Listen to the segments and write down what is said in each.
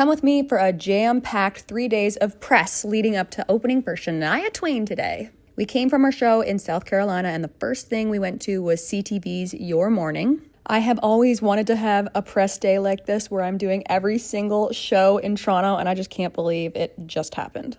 Come with me for a jam-packed 3 days of press leading up to opening for Shania Twain today. We came from our show in South Carolina, and the first thing we went to was CTV's Your Morning. I have always wanted to have a press day like this where I'm doing every single show in Toronto, and I just can't believe it just happened.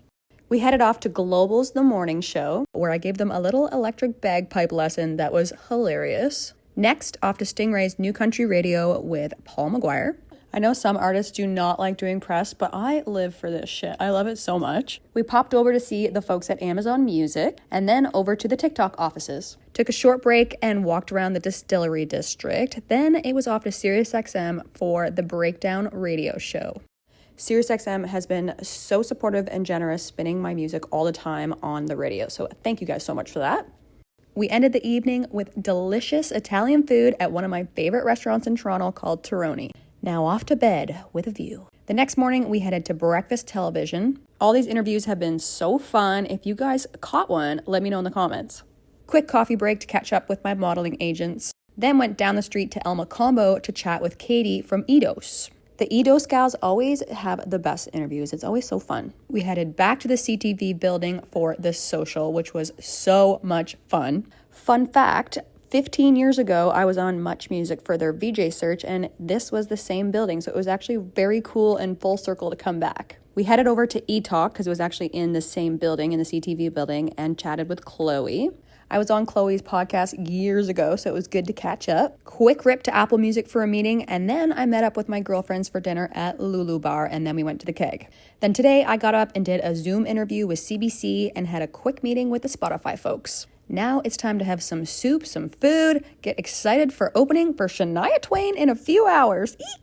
We headed off to Global's The Morning Show, where I gave them a little electric bagpipe lesson that was hilarious. Next, off to Stingray's New Country Radio with Paul McGuire. I know some artists do not like doing press, but I live for this shit. I love it so much. We popped over to see the folks at Amazon Music and then over to the TikTok offices. Took a short break and walked around the Distillery District. Then it was off to SiriusXM for the Breakdown Radio Show. SiriusXM has been so supportive and generous, spinning my music all the time on the radio. So thank you guys so much for that. We ended the evening with delicious Italian food at one of my favorite restaurants in Toronto called Toroni. Now off to bed with a view. The next morning, we headed to Breakfast Television. All these interviews have been so fun. If you guys caught one, let me know in the comments. Quick coffee break to catch up with my modeling agents. Then went down the street to El Macombo to chat with Katie from Eidos. The Eidos gals always have the best interviews. It's always so fun. We headed back to the CTV building for The Social, which was so much fun. Fun fact, 15 years ago, I was on Much Music for their VJ search, and this was the same building, so it was actually very cool and full circle to come back. We headed over to E-Talk, because it was actually in the same building, in the CTV building, and chatted with Chloe. I was on Chloe's podcast years ago, so it was good to catch up. Quick rip to Apple Music for a meeting, and then I met up with my girlfriends for dinner at Lulu Bar, and then we went to the Keg. Then today, I got up and did a Zoom interview with CBC and had a quick meeting with the Spotify folks. Now it's time to have some soup, some food, get excited for opening for Shania Twain in a few hours. Eek!